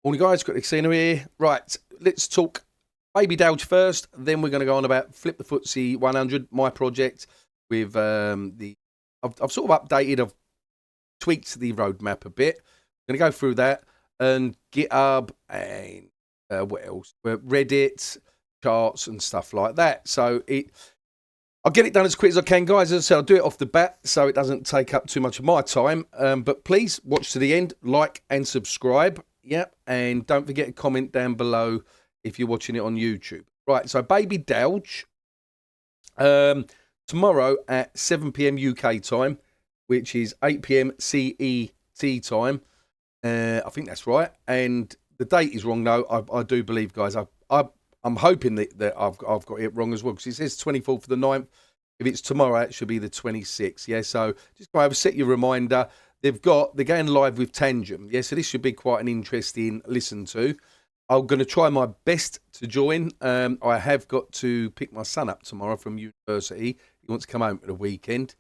Morning guys, got Casino here. Right, let's talk Baby Dowge first, then we're going to go on about Flip the FTF100, my project with I've sort of updated, I've tweaked the roadmap a bit. I'm going to go through that and GitHub and what else? Reddit, charts and stuff like that. So I'll get it done as quick as I can, guys. As I said, I'll do it off the bat so it doesn't take up too much of my time. But please watch to the end, like and subscribe. Yep, and don't forget to comment down below if you're watching it on YouTube. Right, so Baby Dowge, tomorrow at 7 PM UK time, which is 8 PM CET time. I think that's right. And the date is wrong, though. I do believe, guys. I'm hoping that I've got it wrong as well, because it says 24th of the 9th. If it's tomorrow, it should be the 26th. Yeah, so just go over, set your reminder. They're going live with Tangem. Yeah, so this should be quite an interesting listen to. I'm going to try my best to join. I have got to pick my son up tomorrow from university. He wants to come home for the weekend.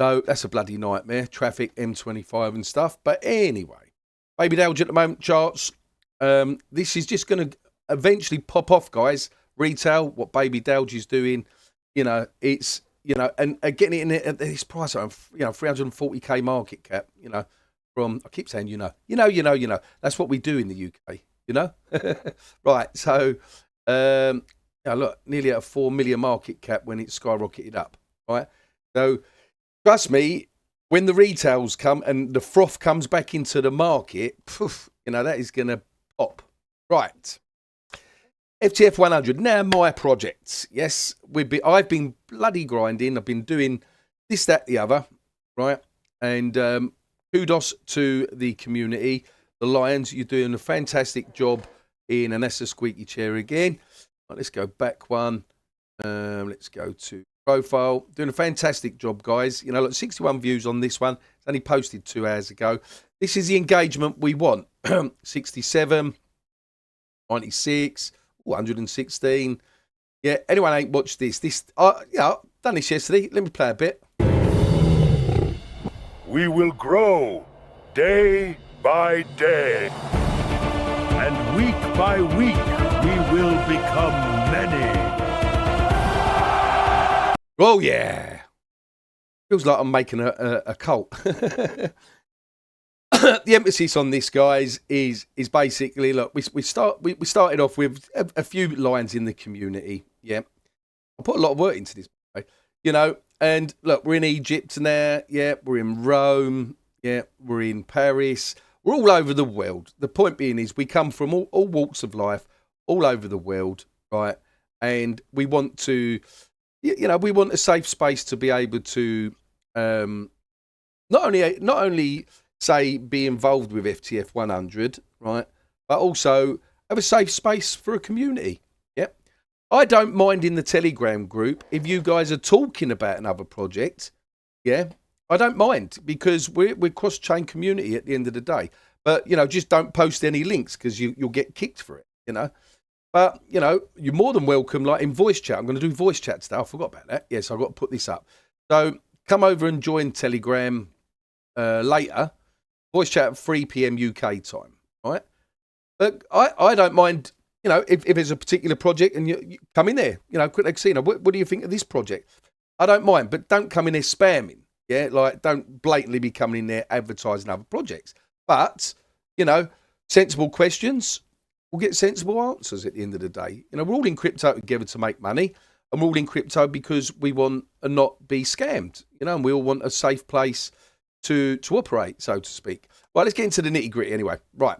So that's a bloody nightmare. Traffic, M25 and stuff. But anyway, Baby Dowge at the moment, charts. This is just going to eventually pop off, guys. Retail, what Baby Dowge is doing. You know, it's... You know, and getting it in at this price, 340k market cap, from, I keep saying, that's what we do in the UK, Right, so, look, nearly at a 4 million market cap when it skyrocketed up, right? So, trust me, when the retails come and the froth comes back into the market, poof, that is going to pop. Right. FTF100, now my projects. Yes, I've been bloody grinding. I've been doing this, that, the other, right? And kudos to the community. The Lions, you're doing a fantastic job in, and that's a squeaky chair again. Right, let's go back one. Let's go to profile. Doing a fantastic job, guys. Look, 61 views on this one. It's only posted 2 hours ago. This is the engagement we want. 67, 96. 116. Yeah, anyone ain't watched this. I've done this yesterday. Let me play a bit. We will grow day by day, and week by week we will become many. Oh yeah, feels like I'm making a cult. The emphasis on this, guys, is basically, look, we started off with a few lines in the community. Yeah, I put a lot of work into this, and look, we're in Egypt now. Yeah, we're in Rome. Yeah, we're in Paris. We're all over the world. The point being is we come from all walks of life, all over the world, right? And we want to, we want a safe space to be able to not only say be involved with FTF100, right, but also have a safe space for a community. Yep, I don't mind in the Telegram group if you guys are talking about another project. Yeah, I don't mind, because we're cross-chain community at the end of the day. But just don't post any links, because you'll get kicked for it. But you're more than welcome. Like in voice chat, I'm going to do voice chat today. I forgot about that. Yes, I've got to put this up. So come over and join Telegram later. Voice chat at 3 PM UK time, right? But I don't mind, if there's a particular project and you come in there, quick casino. What do you think of this project? I don't mind, but don't come in there spamming. Yeah, like don't blatantly be coming in there advertising other projects. But sensible questions will get sensible answers at the end of the day. We're all in crypto together to make money, and we're all in crypto because we want to not be scammed. And we all want a safe place to operate, so to speak. Right, let's get into the nitty gritty anyway. Right.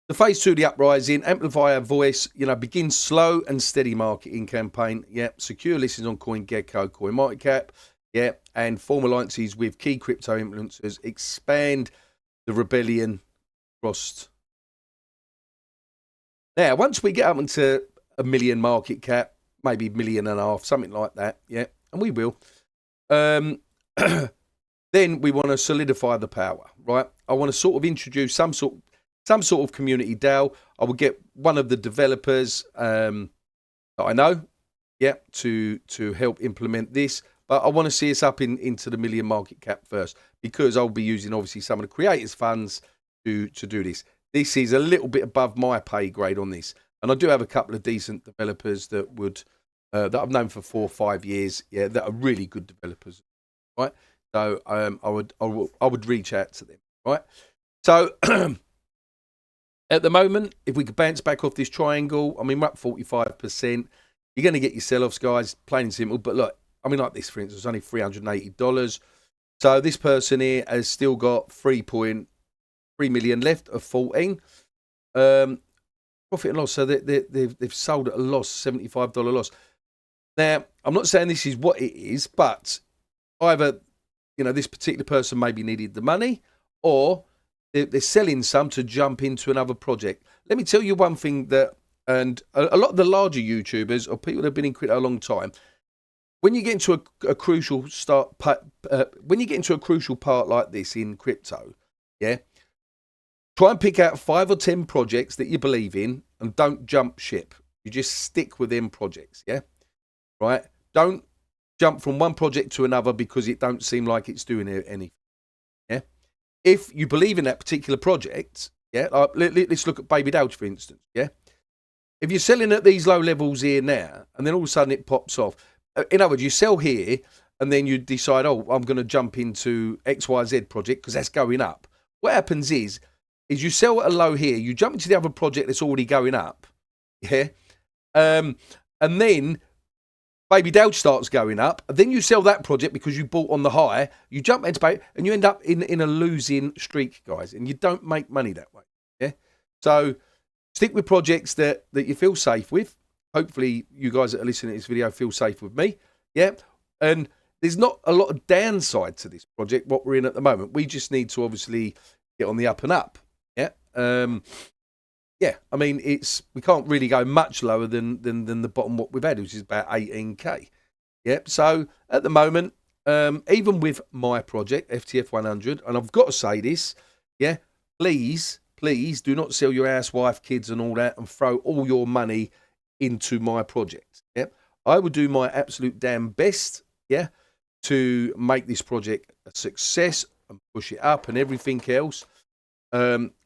The phase 2 of the uprising, amplify our voice, begin slow and steady marketing campaign. Yep. Secure listings on CoinGecko, CoinMarketCap. Yeah. And form alliances with key crypto influencers. Expand the rebellion across. Now, once we get up into 1 million market cap, maybe 1.5 million, something like that. Yeah. And we will. Then we want to solidify the power, right? I want to sort of introduce some sort of community DAO. I will get one of the developers that I know, yeah, to help implement this. But I want to see us up into the 1 million market cap first, because I'll be using obviously some of the creators' funds to do this. this is a little bit above my pay grade on this. And I do have a couple of decent developers that would that I've known for 4 or 5 years, yeah, that are really good developers, right? So I would reach out to them, right? So at the moment, if we could bounce back off this triangle, I mean, we're up 45%. You're going to get your sell-offs, guys, plain and simple. But look, I mean, like this, for instance, only $380. So this person here has still got 3.3 million left of 14. Profit and loss, so they've sold at a loss, $75 loss. Now, I'm not saying this is what it is, but either, you know, this particular person maybe needed the money, or they're selling some to jump into another project. Let me tell you one thing that, and a lot of the larger YouTubers or people that have been in crypto a long time, when you get into a crucial when you get into a crucial part like this in crypto, yeah, try and pick out 5 or 10 projects that you believe in and don't jump ship. You just stick with them projects, yeah? Right? Don't jump from one project to another because it don't seem like it's doing anything, yeah? If you believe in that particular project, yeah, like, let's look at Baby Dowge, for instance, yeah? If you're selling at these low levels here now, and then all of a sudden it pops off, in other words, you sell here, and then you decide, oh, I'm going to jump into XYZ project because that's going up. What happens is you sell at a low here, you jump into the other project that's already going up, yeah? And then Baby Dowge starts going up, and then you sell that project because you bought on the high, you jump into Baby, and you end up in a losing streak, guys, and you don't make money that way, yeah? So stick with projects that you feel safe with. Hopefully you guys that are listening to this video feel safe with me, yeah? And there's not a lot of downside to this project, what we're in at the moment. We just need to obviously get on the up and up. Yeah. Yeah, I mean, we can't really go much lower than the bottom what we've had, which is about 18k. Yep. So at the moment, even with my project, FTF100, and I've got to say this, yeah, please do not sell your house, wife, kids and all that and throw all your money into my project. Yep. I will do my absolute damn best, yeah, to make this project a success and push it up and everything else.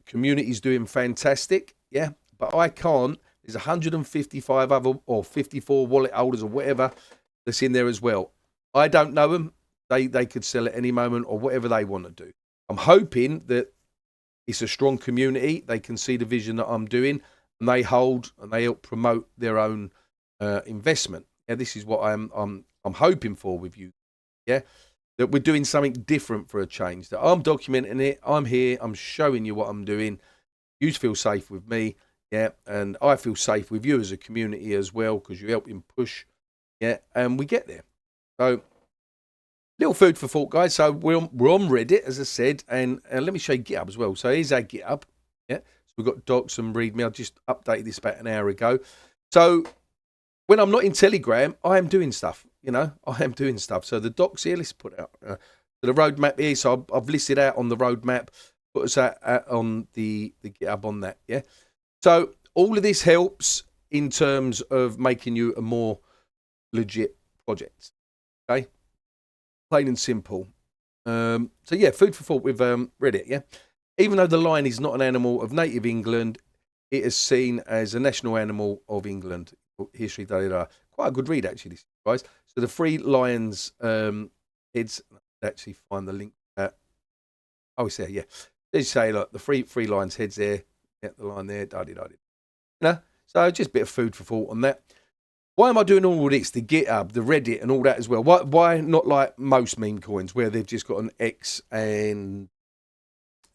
Community's doing fantastic, yeah, but I can't. There's 155 other or 54 wallet holders or whatever that's in there as well. I don't know them. They could sell at any moment or whatever they want to do. I'm hoping that it's a strong community. They can see the vision that I'm doing and they hold and they help promote their own investment. Yeah, this is what I'm hoping for with you. Yeah. That we're doing something different for a change, that I'm documenting it, I'm here, I'm showing you what I'm doing. You feel safe with me, yeah, and I feel safe with you as a community as well because you're helping push, yeah, and we get there. So, little food for thought, guys. So, we're on Reddit, as I said, and let me show you GitHub as well. So, here's our GitHub, yeah. So, we've got docs and README. I just updated this about an hour ago. So, when I'm not in Telegram, I am doing stuff. You know, I am doing stuff. So the docs here, let's put out the roadmap here. So I've listed out on the roadmap, put us out on the GitHub on that. Yeah. So all of this helps in terms of making you a more legit project. Okay. Plain and simple. So yeah, food for thought with Reddit. Yeah. Even though the lion is not an animal of native England, it is seen as a national animal of England. History, quite a good read actually, guys. So the 3 lions heads. Actually, find the link. Oh, it's there. Yeah, they say like the three lions heads there. Yeah, the line there. You know, so just a bit of food for thought on that. Why am I doing all this? The GitHub, the Reddit, and all that as well. Why not like most meme coins where they've just got an X and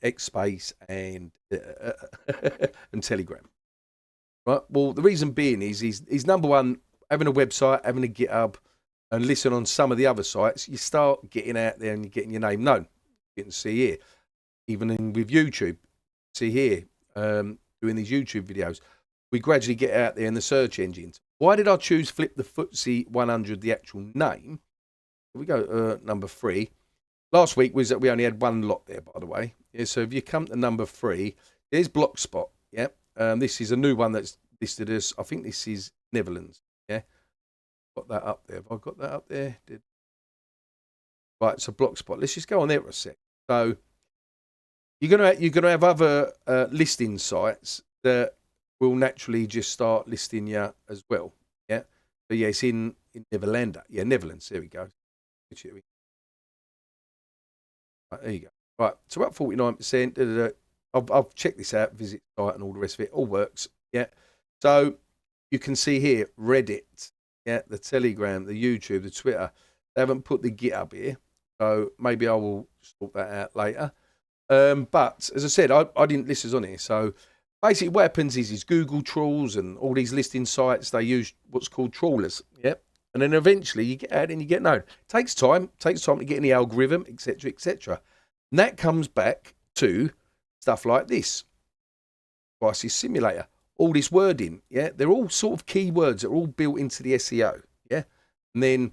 Xspace and and Telegram? Right. Well, the reason being is number one, having a website, having a GitHub, and listen on some of the other sites, you start getting out there and you're getting your name known. You can see here, even with YouTube, see here, doing these YouTube videos, we gradually get out there in the search engines. Why did I choose Flip the FTSE 100, the actual name? Here we go, number 3. Last week was that we only had one lot there, by the way. Yeah, so if you come to number 3, there's Blockspot. Yeah. This is a new one that's listed as, I think this is Netherlands. Yeah. Got that up there. Have I got that up there? Right, so Blockspot. Let's just go on there for a sec. So you're gonna have other listing sites that will naturally just start listing you as well. Yeah. But yeah, it's in Netherlands. Yeah, Netherlands. There we go. Right, there you go. Right, so about 49%. I've checked this out, visit site and all the rest of it. All works. Yeah. So you can see here Reddit, yeah, the Telegram, the YouTube, the Twitter. They haven't put the GitHub here, so maybe I will sort that out later. But as I said, I didn't list this on here. So basically, what happens is Google trawls and all these listing sites. They use what's called trawlers. Yep. And then eventually you get out and you get known. Takes time to get in the algorithm, etc., etc. And that comes back to stuff like this. Crisis Simulator. All this wording, yeah, they're all sort of keywords that are all built into the SEO, yeah. And then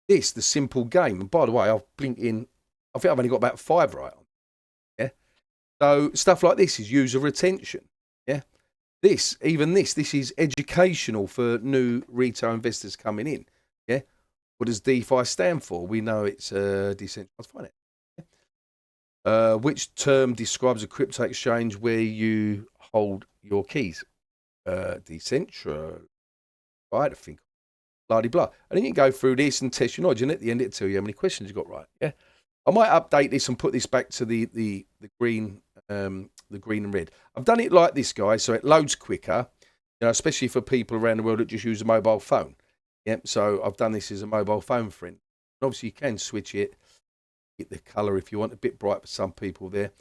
this, the simple game. And by the way, I've blinked in. I think I've only got about 5 right on, yeah. So stuff like this is user retention, yeah. This is educational for new retail investors coming in, yeah. What does DeFi stand for? We know it's decentralized finance. Which term describes a crypto exchange where you hold your keys? Decentralized, I think. Blah, blah, blah. And then you can go through this and test your knowledge, and at the end it'll tell you how many questions you got right. Yeah, I might update this and put this back to the green and red. I've done it like this, guys, so it loads quicker. You know, especially for people around the world that just use a mobile phone. Yep. So I've done this as a mobile phone friend. And obviously, you can switch it, get the color if you want, a bit bright for some people there.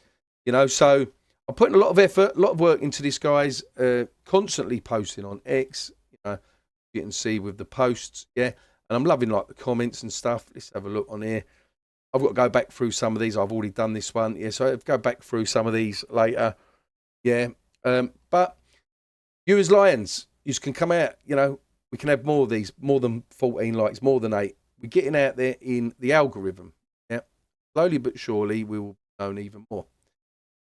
You know, so I'm putting a lot of effort, a lot of work into this, guys. Constantly posting on X. You know, you can see with the posts, yeah. And I'm loving like the comments and stuff. Let's have a look on here. I've got to go back through some of these. I've already done this one, yeah. So I'll go back through some of these later, yeah. But you as Lions, you can come out. You know, we can have more of these, more than 14 likes, more than 8. We're getting out there in the algorithm, yeah. Slowly but surely, we will be known even more.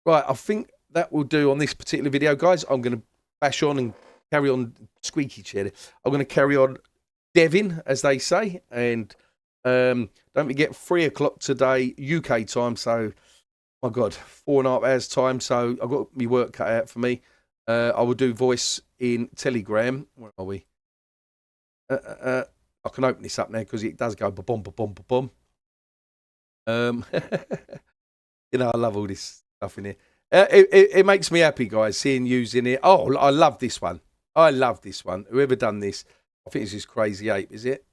Right, I think that will do on this particular video, guys. I'm going to bash on and carry on squeaky chair. I'm going to carry on Devin, as they say, and don't forget 3 o'clock today UK time. So, my God, 4.5 hours time. So I've got my work cut out for me. I will do voice in Telegram. Where are we? I can open this up now because it does go ba-bom, ba-bom, ba-bom. You know, I love all this stuff in here. It makes me happy, guys, seeing using it. Oh, I love this one. I love this one. Whoever done this, I think it's this Crazy Ape, is it?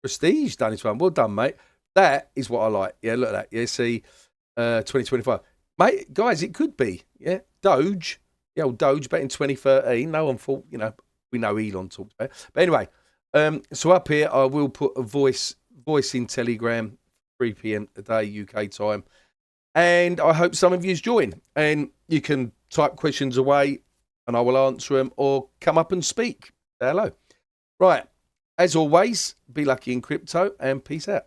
Prestige done this one. Well done, mate. That is what I like. Yeah, look at that. Yeah, see, 2025. Mate, guys, it could be. Yeah, Dowge. The old Dowge back in 2013. No one thought, you know, we know Elon talks about it. But anyway, so up here, I will put a voice in Telegram, 3 p.m. today, UK time. And I hope some of you join. And you can type questions away and I will answer them, or come up and speak. Say hello. Right. As always, be lucky in crypto and peace out.